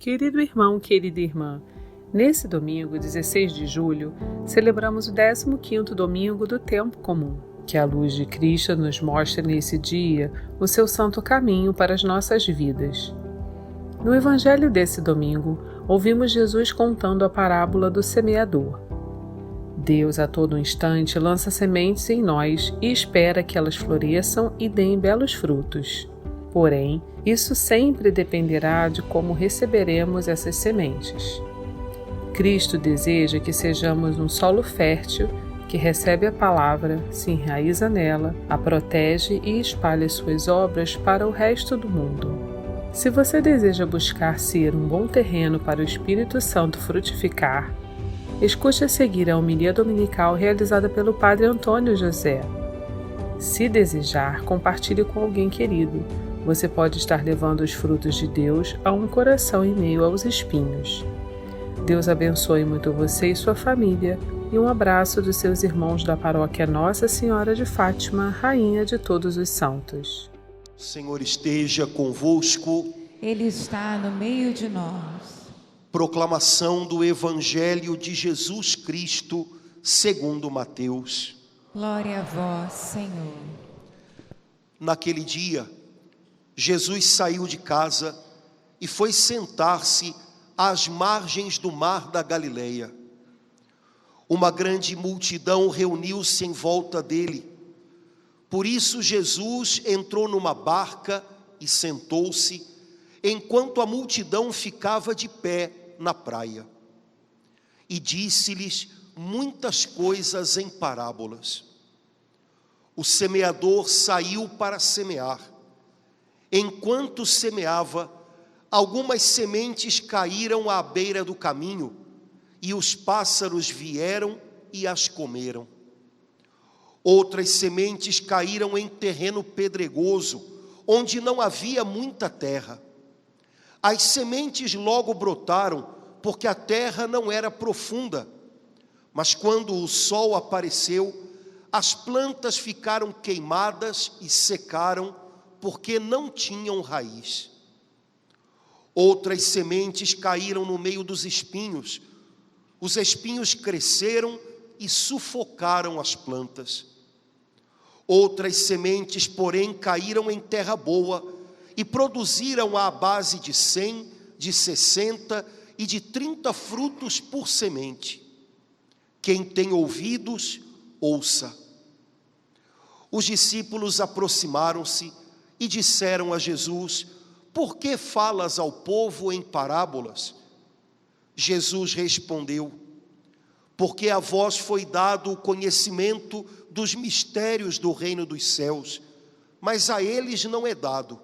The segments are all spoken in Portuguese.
Querido irmão, querida irmã, nesse domingo, 16 de julho, celebramos o 15º domingo do tempo comum. Que a luz de Cristo nos mostre nesse dia o seu santo caminho para as nossas vidas. No evangelho desse domingo, ouvimos Jesus contando a parábola do semeador. Deus a todo instante lança sementes em nós e espera que elas floresçam e deem belos frutos. Porém, isso sempre dependerá de como receberemos essas sementes. Cristo deseja que sejamos um solo fértil que recebe a palavra, se enraiza nela, a protege e espalha suas obras para o resto do mundo. Se você deseja buscar ser um bom terreno para o Espírito Santo frutificar, escute a seguir a homilia dominical realizada pelo Padre Antônio José. Se desejar, compartilhe com alguém querido. Você pode estar levando os frutos de Deus a um coração em meio aos espinhos. Deus abençoe muito você e sua família, e um abraço dos seus irmãos da paróquia Nossa Senhora de Fátima, Rainha de todos os santos. O Senhor esteja convosco. Ele está no meio de nós. Proclamação do Evangelho de Jesus Cristo, segundo Mateus. Glória a vós, Senhor. Naquele dia, Jesus saiu de casa e foi sentar-se às margens do mar da Galileia. Uma grande multidão reuniu-se em volta dele. Por isso Jesus entrou numa barca e sentou-se, enquanto a multidão ficava de pé na praia. E disse-lhes muitas coisas em parábolas. O semeador saiu para semear. Enquanto semeava, algumas sementes caíram à beira do caminho, e os pássaros vieram e as comeram. Outras sementes caíram em terreno pedregoso, onde não havia muita terra. As sementes logo brotaram, porque a terra não era profunda. Mas quando o sol apareceu, as plantas ficaram queimadas e secaram, porque não tinham raiz. Outras sementes caíram no meio dos espinhos. Os espinhos cresceram e sufocaram as plantas. Outras sementes, porém, caíram em terra boa e produziram à base de 100, de 60 e de 30 frutos por semente. Quem tem ouvidos, ouça. Os discípulos aproximaram-se e disseram a Jesus: por que falas ao povo em parábolas? Jesus respondeu: porque a vós foi dado o conhecimento dos mistérios do reino dos céus, mas a eles não é dado.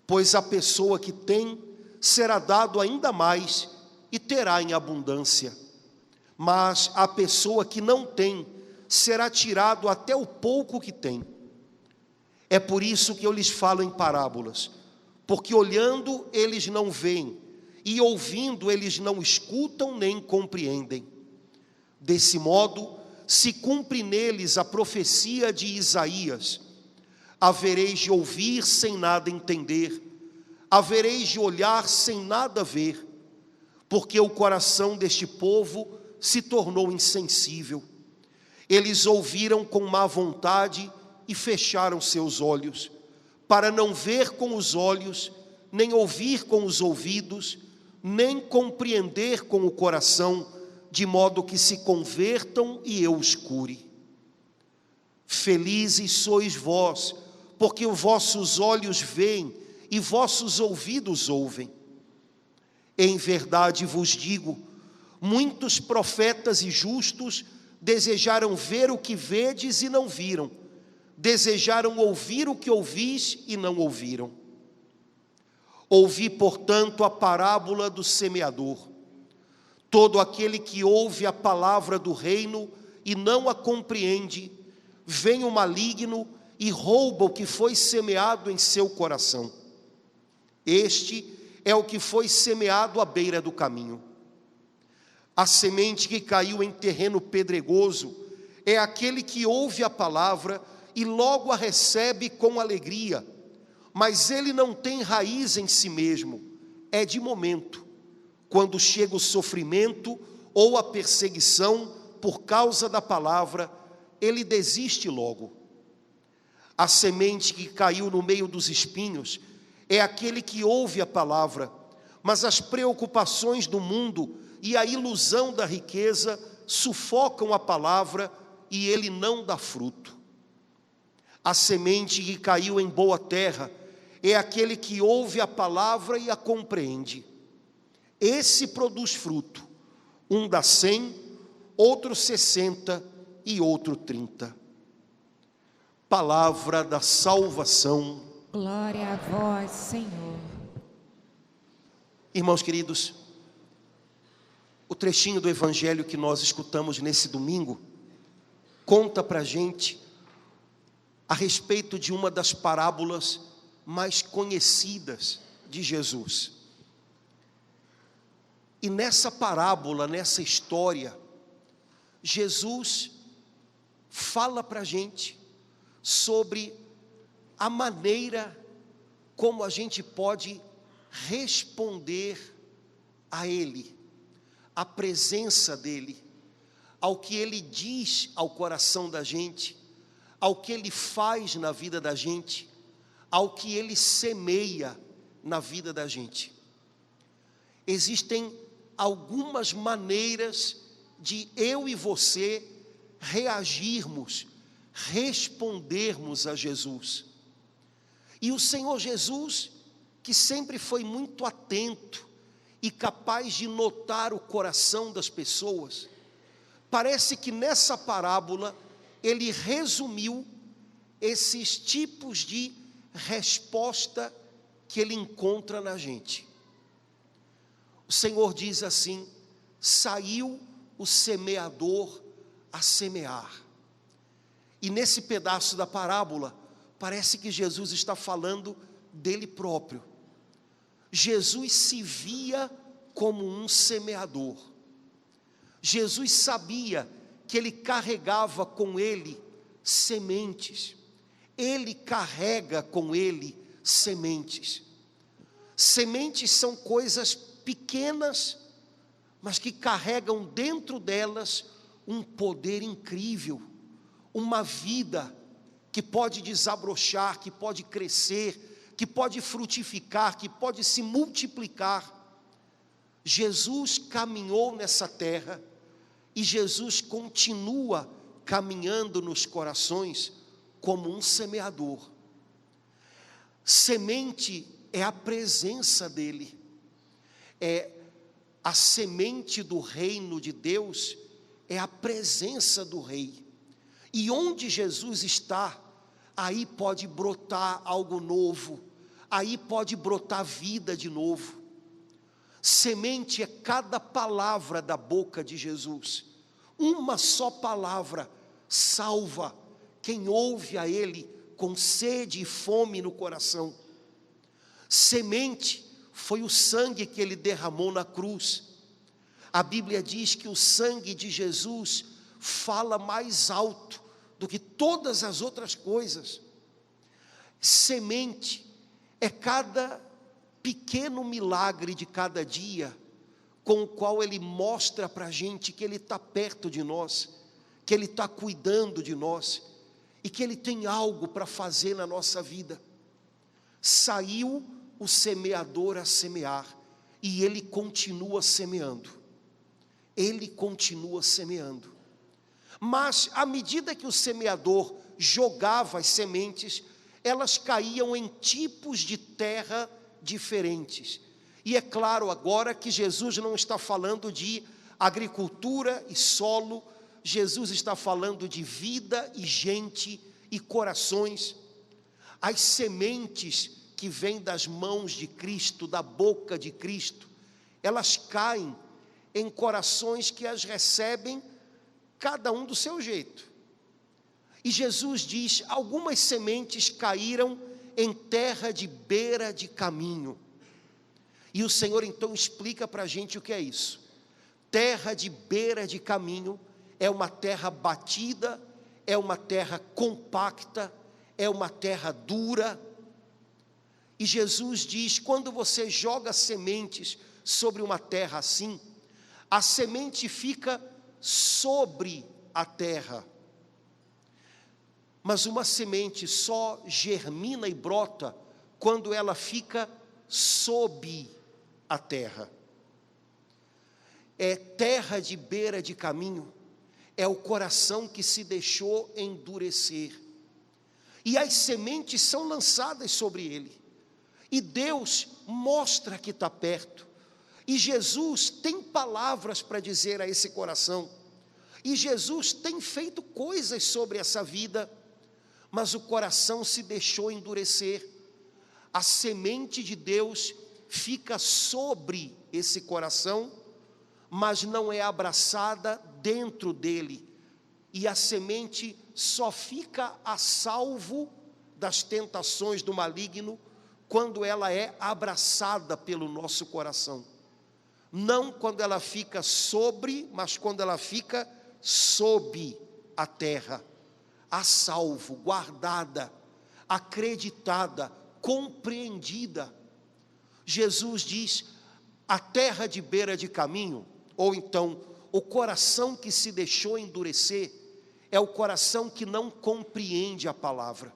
Pois a pessoa que tem, será dado ainda mais e terá em abundância. Mas a pessoa que não tem, será tirado até o pouco que tem. É por isso que eu lhes falo em parábolas, porque olhando eles não veem, e ouvindo eles não escutam nem compreendem. Desse modo, se cumpre neles a profecia de Isaías: havereis de ouvir sem nada entender, havereis de olhar sem nada ver, porque o coração deste povo se tornou insensível. Eles ouviram com má vontade e fecharam seus olhos, para não ver com os olhos, nem ouvir com os ouvidos, nem compreender com o coração, de modo que se convertam e eu os cure. Felizes sois vós, porque os vossos olhos veem e vossos ouvidos ouvem. Em verdade vos digo, muitos profetas e justos desejaram ver o que vedes e não viram, desejaram ouvir o que ouvis e não ouviram. Ouvi, portanto, a parábola do semeador. Todo aquele que ouve a palavra do reino e não a compreende, vem o maligno e rouba o que foi semeado em seu coração. Este é o que foi semeado à beira do caminho. A semente que caiu em terreno pedregoso é aquele que ouve a palavra e logo a recebe com alegria, mas ele não tem raiz em si mesmo, é de momento. quando chega o sofrimento ou a perseguição por causa da palavra, ele desiste logo. A semente que caiu no meio dos espinhos é aquele que ouve a palavra, mas as preocupações do mundo e a ilusão da riqueza sufocam a palavra e ele não dá fruto. A semente que caiu em boa terra é aquele que ouve a palavra e a compreende. Esse produz fruto, um dá 100, outro 60 e outro 30. Palavra da salvação. Glória a vós, Senhor. Irmãos queridos, o trechinho do evangelho que nós escutamos nesse domingo conta para a gente a respeito de uma das parábolas mais conhecidas de Jesus. E nessa parábola, nessa história, Jesus fala para a gente sobre a maneira como a gente pode responder a Ele, à presença dEle, ao que Ele diz ao coração da gente, ao que Ele faz na vida da gente, ao que Ele semeia na vida da gente. Existem algumas maneiras de eu e você reagirmos, respondermos a Jesus. E o Senhor Jesus, que sempre foi muito atento e capaz de notar o coração das pessoas, parece que nessa parábola ele resumiu esses tipos de resposta que ele encontra na gente. O Senhor diz assim: saiu o semeador a semear. E nesse pedaço da parábola, parece que Jesus está falando dele próprio. Jesus se via como um semeador. Jesus sabia que ele carregava com ele sementes. Ele carrega com ele sementes. Sementes são coisas pequenas, mas que carregam dentro delas um poder incrível, uma vida que pode desabrochar, que pode crescer, que pode frutificar, que pode se multiplicar. Jesus caminhou nessa terra e Jesus continua caminhando nos corações como um semeador. Semente é a presença dele, é a semente do reino de Deus, é a presença do rei. E onde Jesus está, aí pode brotar algo novo, aí pode brotar vida de novo. Semente é cada palavra da boca de Jesus. Uma só palavra salva quem ouve a Ele com sede e fome no coração. Semente foi o sangue que Ele derramou na cruz. A Bíblia diz que o sangue de Jesus fala mais alto do que todas as outras coisas. Semente é cada pequeno milagre de cada dia, com o qual Ele mostra para a gente que Ele está perto de nós, que Ele está cuidando de nós, e que Ele tem algo para fazer na nossa vida. Saiu o semeador a semear, e Ele continua semeando. Ele continua semeando. Mas, à medida que o semeador jogava as sementes, elas caíam em tipos de terra diferentes. E é claro agora que Jesus não está falando de agricultura e solo, Jesus está falando de vida e gente e corações. As sementes que vêm das mãos de Cristo, da boca de Cristo, elas caem em corações que as recebem, cada um do seu jeito. E Jesus diz: algumas sementes caíram em terra de beira de caminho. E o Senhor então explica para a gente o que é isso. Terra de beira de caminho é uma terra batida, é uma terra compacta, é uma terra dura. E Jesus diz: quando você joga sementes sobre uma terra assim, a semente fica sobre a terra. Mas uma semente só germina e brota quando ela fica sob a terra. É terra de beira de caminho, é o coração que se deixou endurecer. E as sementes são lançadas sobre ele. E Deus mostra que está perto. E Jesus tem palavras para dizer a esse coração. E Jesus tem feito coisas sobre essa vida, mas o coração se deixou endurecer. A semente de Deus fica sobre esse coração, mas não é abraçada dentro dele. E a semente só fica a salvo das tentações do maligno quando ela é abraçada pelo nosso coração. Não quando ela fica sobre, mas quando ela fica sob a terra, a salvo, guardada, acreditada, compreendida. Jesus diz: a terra de beira de caminho, ou então o coração que se deixou endurecer, é o coração que não compreende a palavra,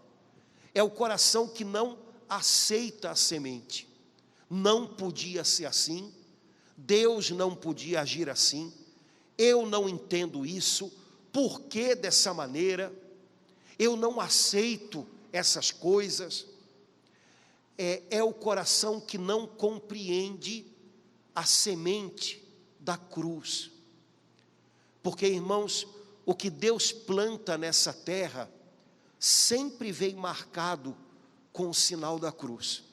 é o coração que não aceita a semente. Não podia ser assim, Deus não podia agir assim, eu não entendo isso, por que dessa maneira? Eu não aceito essas coisas. É o coração que não compreende a semente da cruz. Porque, irmãos, o que Deus planta nessa terra sempre vem marcado com o sinal da cruz.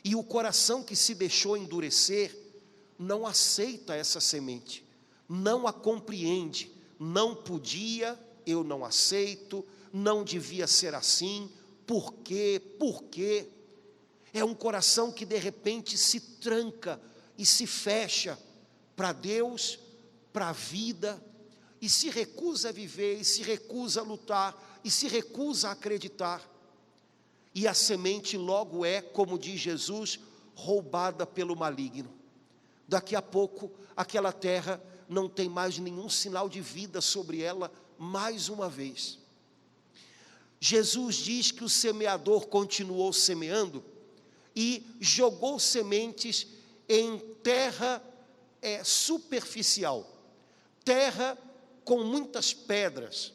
E o coração que se deixou endurecer não aceita essa semente, não a compreende, não podia, eu não aceito, não devia ser assim, por quê? Por quê? É um coração que de repente se tranca e se fecha para Deus, para a vida, e se recusa a viver, e se recusa a lutar, e se recusa a acreditar. E a semente logo é, como diz Jesus, roubada pelo maligno. Daqui a pouco, aquela terra não tem mais nenhum sinal de vida sobre ela, mais uma vez. Jesus diz que o semeador continuou semeando e jogou sementes em terra superficial, terra com muitas pedras.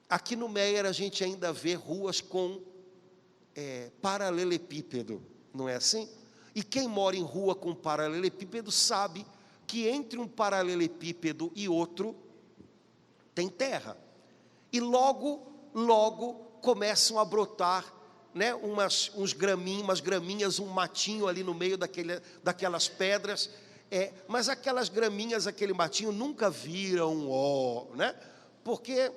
Aqui no Meier a gente ainda vê ruas com paralelepípedo, não é assim? E quem mora em rua com paralelepípedo sabe que entre um paralelepípedo e outro tem terra. E logo começam a brotar, né, umas graminhas, um matinho ali no meio daquelas pedras. Mas aquelas graminhas, aquele matinho nunca viram né? Porque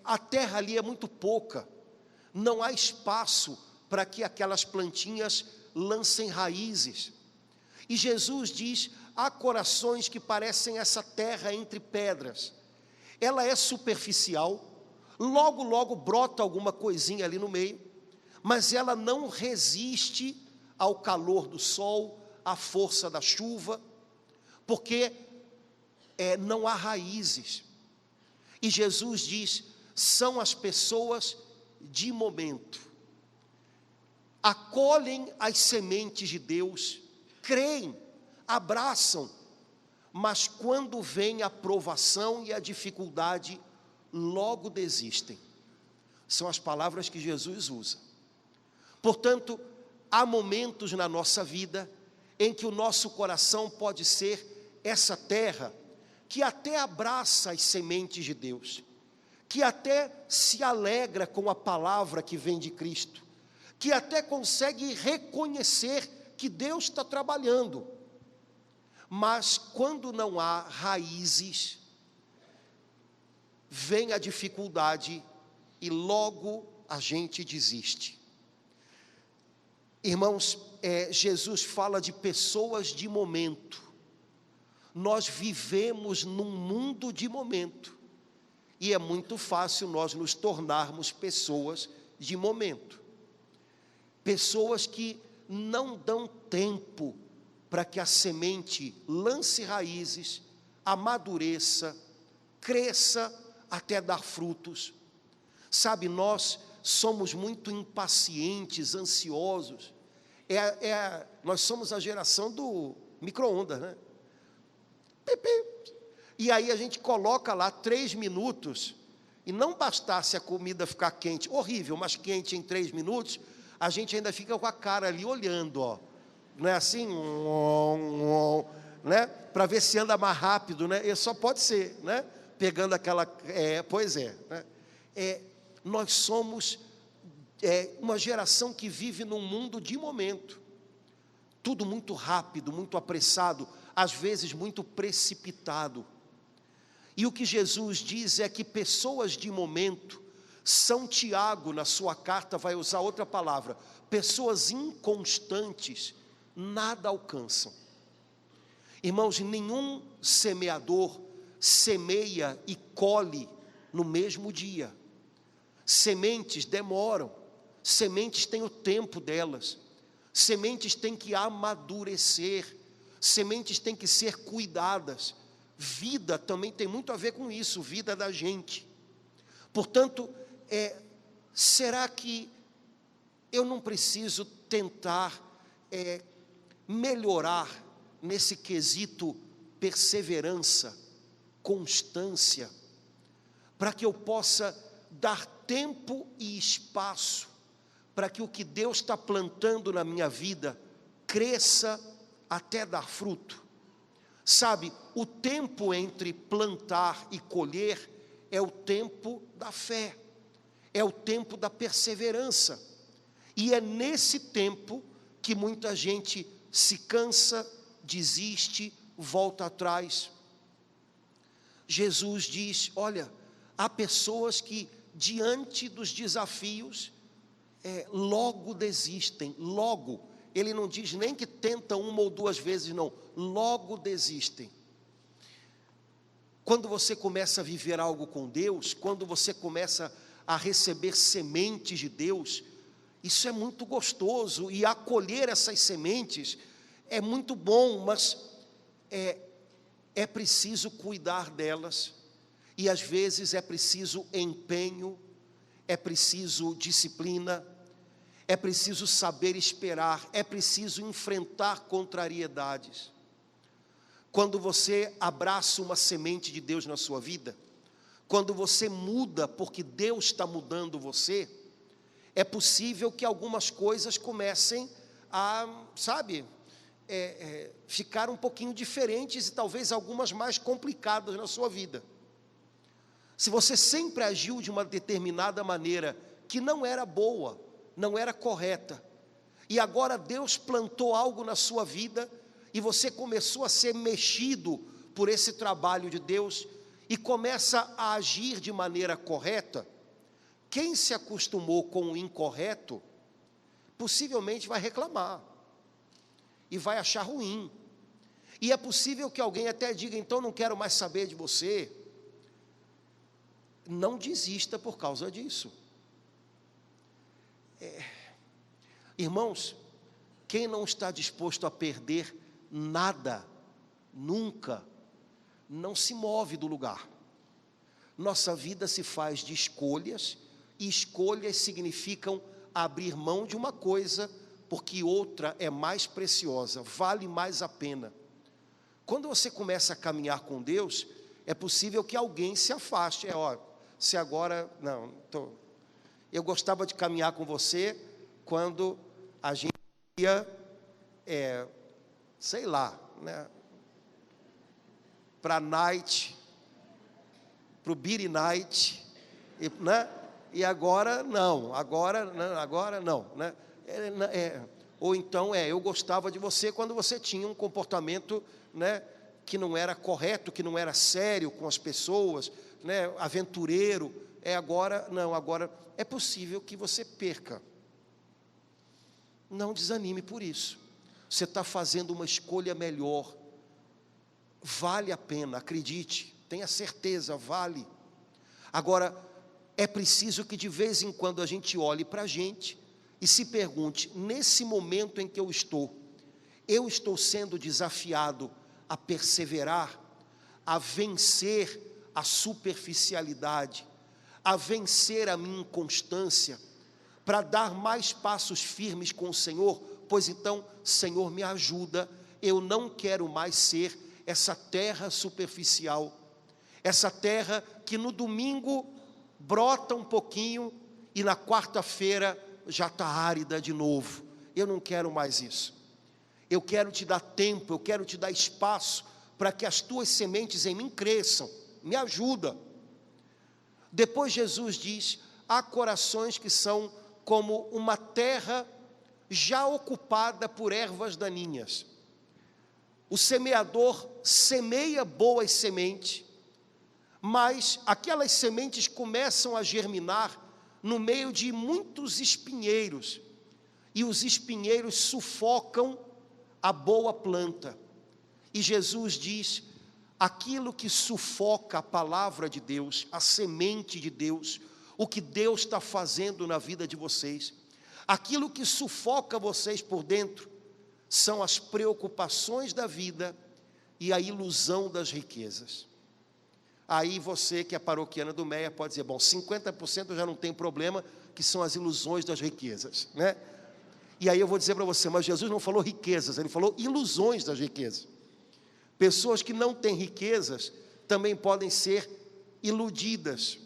a terra ali é muito pouca, não há espaço para que aquelas plantinhas lancem raízes. E Jesus diz: há corações que parecem essa terra entre pedras, ela é superficial, logo brota alguma coisinha ali no meio, mas ela não resiste ao calor do sol, à força da chuva, porque não há raízes. E Jesus diz: são as pessoas de momento, acolhem as sementes de Deus, creem, abraçam, mas quando vem a provação e a dificuldade, logo desistem. São as palavras que Jesus usa. Portanto, há momentos na nossa vida em que o nosso coração pode ser essa terra que até abraça as sementes de Deus, que até se alegra com a palavra que vem de Cristo, que até consegue reconhecer que Deus está trabalhando, mas quando não há raízes, vem a dificuldade e logo a gente desiste. Irmãos, Jesus fala de pessoas de momento. Nós vivemos num mundo de momento, e é muito fácil nós nos tornarmos pessoas de momento. Pessoas que não dão tempo para que a semente lance raízes, amadureça, cresça até dar frutos. Sabe, nós somos muito impacientes, ansiosos. Nós somos a geração do micro-ondas, né? E aí a gente coloca lá 3 minutos, e não bastasse a comida ficar quente, horrível, mas quente em 3 minutos, a gente ainda fica com a cara ali olhando, ó, não é assim, né? Para ver se anda mais rápido, né? E só pode ser, né? Pegando aquela, né? Nós somos uma geração que vive num mundo de momento, tudo muito rápido, muito apressado, às vezes muito precipitado. E o que Jesus diz é que pessoas de momento, São Tiago na sua carta vai usar outra palavra, pessoas inconstantes, nada alcançam. Irmãos, nenhum semeador semeia e colhe no mesmo dia. Sementes demoram, sementes têm o tempo delas, sementes têm que amadurecer, sementes têm que ser cuidadas. Vida também tem muito a ver com isso, vida da gente. Portanto, será que eu não preciso tentar melhorar nesse quesito perseverança, constância, para que eu possa dar tempo e espaço para que o que Deus está plantando na minha vida cresça até dar fruto? Sabe, o tempo entre plantar e colher é o tempo da fé, é o tempo da perseverança, e é nesse tempo que muita gente se cansa, desiste, volta atrás. Jesus diz, olha, há pessoas que diante dos desafios, logo desistem, logo. Ele não diz nem que tentam 1 ou 2 vezes, não, logo desistem. Quando você começa a viver algo com Deus, quando você começa a receber sementes de Deus, isso é muito gostoso, e acolher essas sementes é muito bom, mas é preciso cuidar delas, e às vezes é preciso empenho, é preciso disciplina, é preciso saber esperar, é preciso enfrentar contrariedades. Quando você abraça uma semente de Deus na sua vida, quando você muda porque Deus está mudando você, é possível que algumas coisas comecem a, ficar um pouquinho diferentes, e talvez algumas mais complicadas na sua vida. Se você sempre agiu de uma determinada maneira que não era boa, não era correta, e agora Deus plantou algo na sua vida, e você começou a ser mexido por esse trabalho de Deus, e começa a agir de maneira correta, quem se acostumou com o incorreto, possivelmente vai reclamar, e vai achar ruim, e é possível que alguém até diga, então não quero mais saber de você. Não desista por causa disso. Irmãos, quem não está disposto a perder nada, nunca, não se move do lugar. Nossa vida se faz de escolhas, e escolhas significam abrir mão de uma coisa, porque outra é mais preciosa, vale mais a pena. Quando você começa a caminhar com Deus, é possível que alguém se afaste. Se agora, eu gostava de caminhar com você quando a gente ia, né, para a night, para o beer night, né? E agora não, né? Ou então eu gostava de você quando você tinha um comportamento, né, que não era correto, que não era sério com as pessoas, né, aventureiro. Agora é possível que você perca. Não desanime por isso. Você está fazendo uma escolha melhor. Vale a pena, acredite, tenha certeza, vale. Agora, é preciso que de vez em quando a gente olhe para a gente e se pergunte: nesse momento em que eu estou sendo desafiado a perseverar, a vencer a superficialidade, a vencer a minha inconstância, para dar mais passos firmes com o Senhor? Pois então, Senhor, me ajuda, eu não quero mais ser essa terra superficial, essa terra que no domingo brota um pouquinho e na quarta-feira já está árida de novo. Eu não quero mais isso. Eu quero te dar tempo, eu quero te dar espaço para que as tuas sementes em mim cresçam. Me ajuda. Depois Jesus diz: há corações que são como uma terra já ocupada por ervas daninhas. O semeador semeia boas sementes, mas aquelas sementes começam a germinar no meio de muitos espinheiros, e os espinheiros sufocam a boa planta. E Jesus diz: aquilo que sufoca a palavra de Deus, a semente de Deus, o que Deus está fazendo na vida de vocês, aquilo que sufoca vocês por dentro, são as preocupações da vida e a ilusão das riquezas. Aí você que é paroquiana do Meia pode dizer: bom, 50% eu já não tem problema, que são as ilusões das riquezas, né? E aí eu vou dizer para você: mas Jesus não falou riquezas, ele falou ilusões das riquezas. Pessoas que não têm riquezas também podem ser iludidas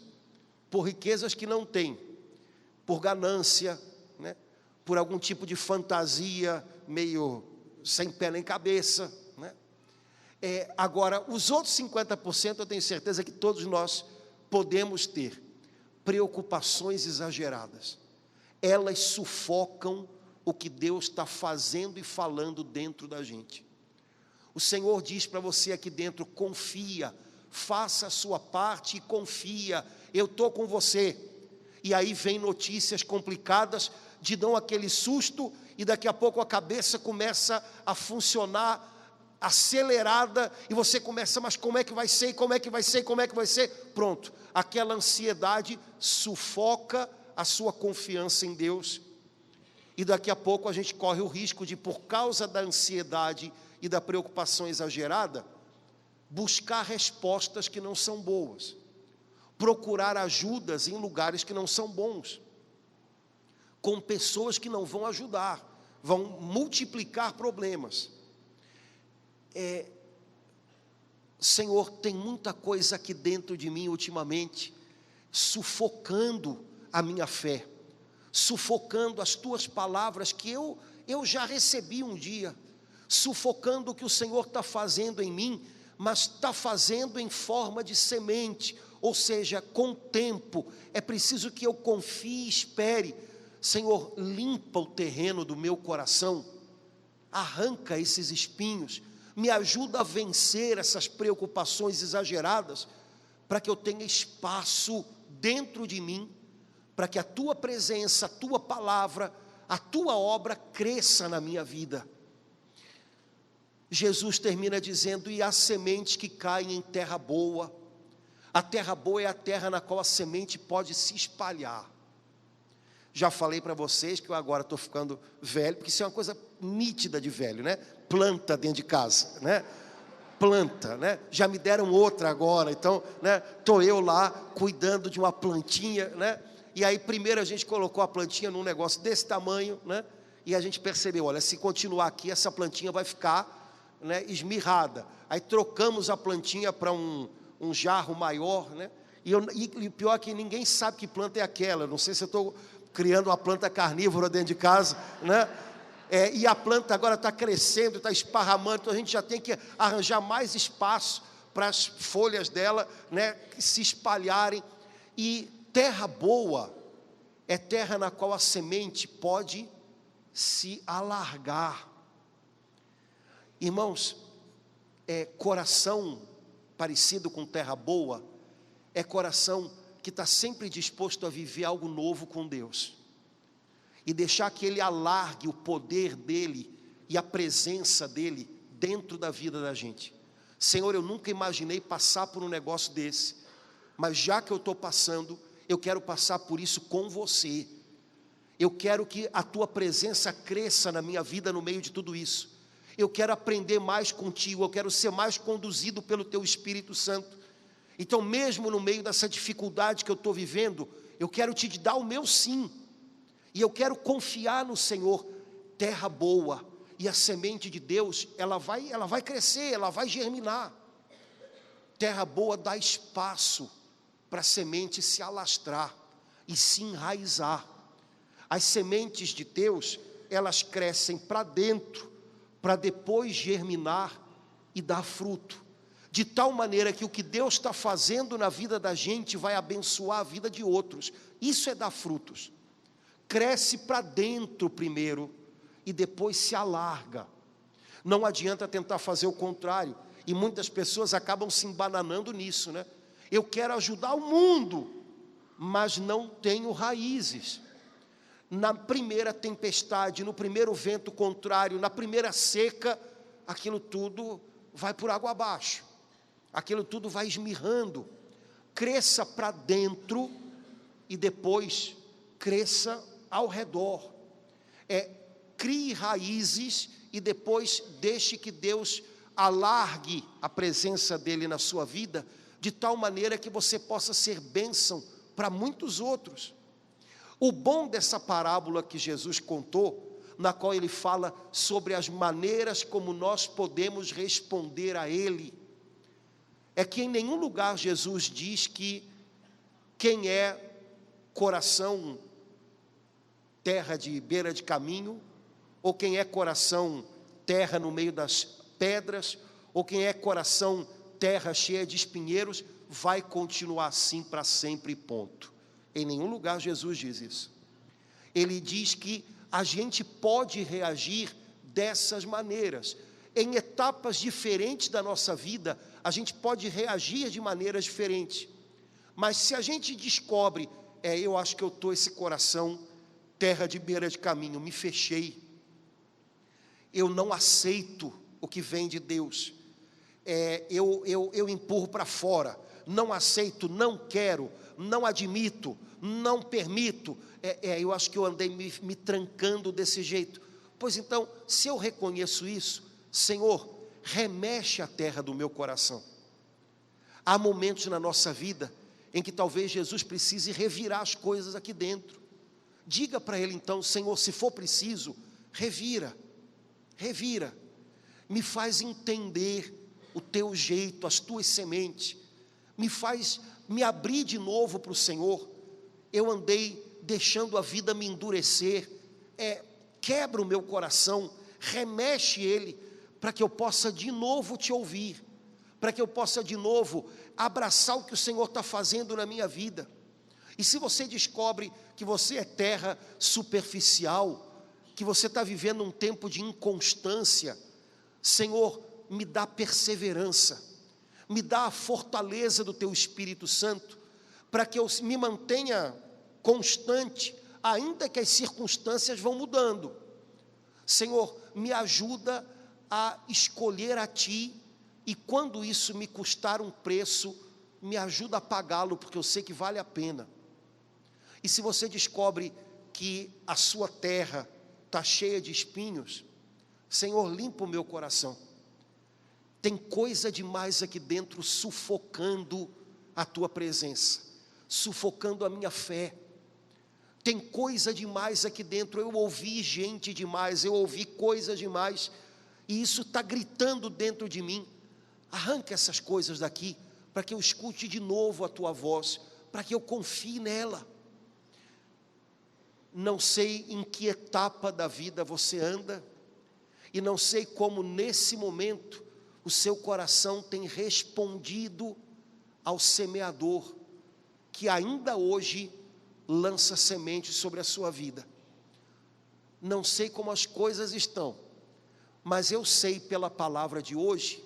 por riquezas que não têm, por ganância, né? Por algum tipo de fantasia meio sem pé nem cabeça, né? Agora, os outros 50% eu tenho certeza que todos nós podemos ter preocupações exageradas. Elas sufocam o que Deus está fazendo e falando dentro da gente. O Senhor diz para você aqui dentro: confia, faça a sua parte e confia, eu estou com você. E aí vem notícias complicadas, de dar aquele susto, e daqui a pouco a cabeça começa a funcionar acelerada, e você começa: mas como é que vai ser, como é que vai ser, como é que vai ser? Pronto, aquela ansiedade sufoca a sua confiança em Deus, e daqui a pouco a gente corre o risco de, por causa da ansiedade e da preocupação exagerada, buscar respostas que não são boas, procurar ajudas em lugares que não são bons, com pessoas que não vão ajudar, vão multiplicar problemas. Senhor, tem muita coisa aqui dentro de mim ultimamente, sufocando a minha fé, sufocando as tuas palavras que eu já recebi um dia, sufocando o que o Senhor está fazendo em mim, mas está fazendo em forma de semente, ou seja, com tempo. É preciso que eu confie e espere. Senhor, limpa o terreno do meu coração, arranca esses espinhos, me ajuda a vencer essas preocupações exageradas, para que eu tenha espaço dentro de mim, para que a tua presença, a tua palavra, a tua obra cresça na minha vida. Jesus termina dizendo: e há sementes que caem em terra boa. A terra boa é a terra na qual a semente pode se espalhar. Já falei para vocês que eu agora estou ficando velho, porque isso é uma coisa nítida de velho, né? Planta dentro de casa, né? Planta, né? Já me deram outra agora, então, né? Estou eu lá cuidando de uma plantinha, né? E aí primeiro a gente colocou a plantinha num negócio desse tamanho, né? E a gente percebeu: olha, se continuar aqui, essa plantinha vai ficar, né, esmirrada. Aí trocamos a plantinha para um jarro maior, né? E o pior é que ninguém sabe que planta é aquela. Não sei se eu estou criando uma planta carnívora dentro de casa, né? E a planta agora está crescendo, está esparramando, então a gente já tem que arranjar mais espaço para as folhas dela, né, se espalharem. E terra boa é terra na qual a semente pode se alargar. Irmãos, coração parecido com terra boa é coração que está sempre disposto a viver algo novo com Deus, e deixar que Ele alargue o poder dEle e a presença dEle dentro da vida da gente. Senhor, eu nunca imaginei passar por um negócio desse, mas já que eu estou passando, eu quero passar por isso com você. Eu quero que a tua presença cresça na minha vida no meio de tudo isso. Eu quero aprender mais contigo, eu quero ser mais conduzido pelo teu Espírito Santo. Então, mesmo no meio dessa dificuldade que eu estou vivendo, eu quero te dar o meu sim. E eu quero confiar no Senhor. Terra boa, e a semente de Deus, ela vai crescer, ela vai germinar. Terra boa dá espaço para a semente se alastrar e se enraizar. As sementes de Deus, elas crescem para dentro, para depois germinar e dar fruto. De tal maneira que o que Deus está fazendo na vida da gente vai abençoar a vida de outros. Isso é dar frutos. Cresce para dentro primeiro e depois se alarga. Não adianta tentar fazer o contrário. E muitas pessoas acabam se embananando nisso, né? Eu quero ajudar o mundo, mas não tenho raízes. Na primeira tempestade, no primeiro vento contrário, na primeira seca, aquilo tudo vai por água abaixo. Aquilo tudo vai esmirrando. Cresça para dentro e depois cresça ao redor. Crie raízes e depois deixe que Deus alargue a presença dele na sua vida, de tal maneira que você possa ser bênção para muitos outros. O bom dessa parábola que Jesus contou, na qual ele fala sobre as maneiras como nós podemos responder a ele, é que em nenhum lugar Jesus diz que quem é coração terra de beira de caminho, ou quem é coração terra no meio das pedras, ou quem é coração terra cheia de espinheiros, vai continuar assim para sempre, ponto. Em nenhum lugar Jesus diz isso. Ele diz que a gente pode reagir dessas maneiras. Em etapas diferentes da nossa vida, a gente pode reagir de maneiras diferentes. Mas se a gente descobre, eu acho que eu estou esse coração terra de beira de caminho, me fechei, eu não aceito o que vem de Deus, eu empurro para fora, não aceito, não quero, não admito, não permito, eu acho que eu andei me trancando desse jeito. Pois então, se eu reconheço isso, Senhor, remexe a terra do meu coração. Há momentos na nossa vida em que talvez Jesus precise revirar as coisas aqui dentro. Diga para Ele então: Senhor, se for preciso, revira, me faz entender o teu jeito, as tuas sementes, me abrir de novo para o Senhor. Eu andei deixando a vida me endurecer, quebra o meu coração, remexe ele, para que eu possa de novo te ouvir, para que eu possa de novo abraçar o que o Senhor está fazendo na minha vida. E se você descobre que você é terra superficial, que você está vivendo um tempo de inconstância, Senhor, me dá perseverança, me dá a fortaleza do teu Espírito Santo, para que eu me mantenha constante, ainda que as circunstâncias vão mudando. Senhor, me ajuda a escolher a Ti, e quando isso me custar um preço, me ajuda a pagá-lo, porque eu sei que vale a pena. E se você descobre que a sua terra está cheia de espinhos, Senhor, limpa o meu coração. Tem coisa demais aqui dentro sufocando a Tua presença, sufocando a minha fé. Tem coisa demais aqui dentro, eu ouvi gente demais, eu ouvi coisas demais, e isso está gritando dentro de mim. Arranca essas coisas daqui, para que eu escute de novo a Tua voz, para que eu confie nela. Não sei em que etapa da vida você anda, e não sei como nesse momento o seu coração tem respondido ao semeador, que ainda hoje lança sementes sobre a sua vida. Não sei como as coisas estão, mas eu sei pela palavra de hoje,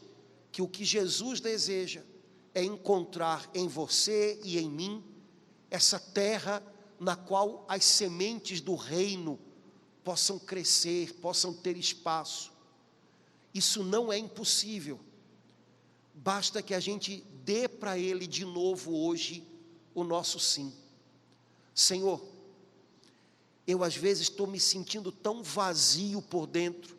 que o que Jesus deseja é encontrar em você e em mim essa terra na qual as sementes do reino possam crescer, possam ter espaço. Isso não é impossível, basta que a gente dê para Ele de novo hoje o nosso sim. Senhor, Eu às vezes estou me sentindo tão vazio por dentro.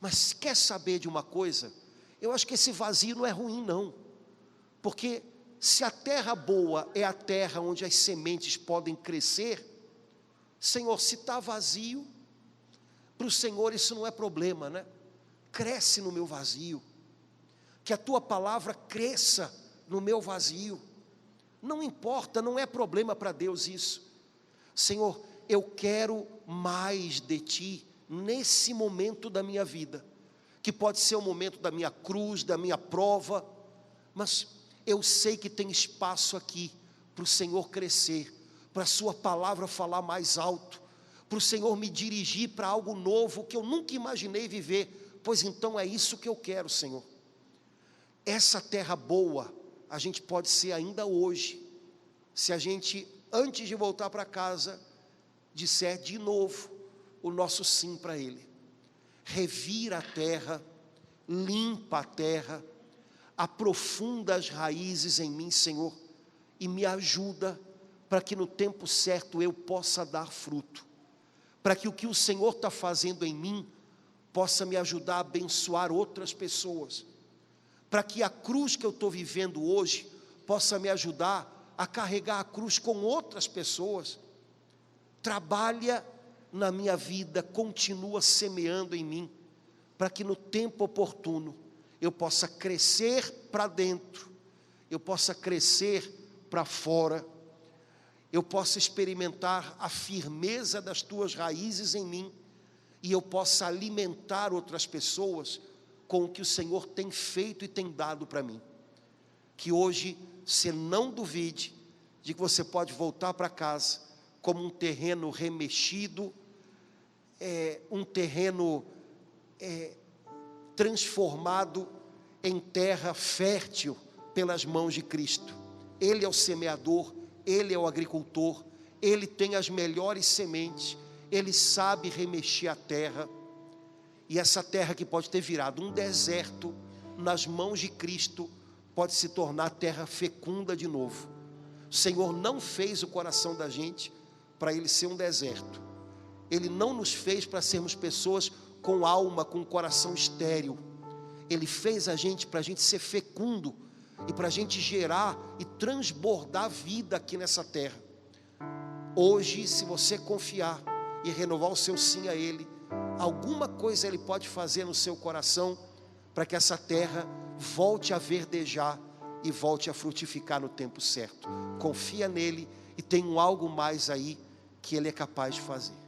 Mas quer saber de uma coisa? Eu acho que esse vazio não é ruim não. Porque se a terra boa é a terra onde as sementes podem crescer, Senhor, se está vazio, para o Senhor isso não é problema, né? Cresce no meu vazio, que a tua palavra cresça no meu vazio, não importa, não é problema para Deus isso. Senhor, eu quero mais de ti nesse momento da minha vida, que pode ser o momento da minha cruz, da minha prova, mas eu sei que tem espaço aqui para o Senhor crescer, para a sua palavra falar mais alto, para o Senhor me dirigir para algo novo que eu nunca imaginei viver, pois então é isso que eu quero, Senhor. Essa terra boa, a gente pode ser ainda hoje, se a gente, antes de voltar para casa, disser de novo o nosso sim para Ele. Revira a terra, limpa a terra, aprofunda as raízes em mim, Senhor, e me ajuda para que no tempo certo eu possa dar fruto, para que o que o Senhor está fazendo em mim possa me ajudar a abençoar outras pessoas, para que a cruz que eu estou vivendo hoje possa me ajudar a carregar a cruz com outras pessoas. Trabalha na minha vida, continua semeando em mim, para que no tempo oportuno eu possa crescer para dentro, eu possa crescer para fora, eu possa experimentar a firmeza das tuas raízes em mim, e eu possa alimentar outras pessoas com o que o Senhor tem feito e tem dado para mim. Que hoje você não duvide de que você pode voltar para casa como um terreno remexido, um terreno transformado em terra fértil pelas mãos de Cristo. Ele é o semeador, Ele é o agricultor, Ele tem as melhores sementes, Ele sabe remexer a terra, e essa terra que pode ter virado um deserto, nas mãos de Cristo, pode se tornar terra fecunda de novo. O Senhor não fez o coração da gente para ele ser um deserto. Ele não nos fez para sermos pessoas com alma, com coração estéril. Ele fez a gente para a gente ser fecundo e para a gente gerar e transbordar vida aqui nessa terra. Hoje, se você confiar e renovar o seu sim a Ele, alguma coisa Ele pode fazer no seu coração para que essa terra volte a verdejar e volte a frutificar no tempo certo. Confia nele e tem algo mais aí que Ele é capaz de fazer.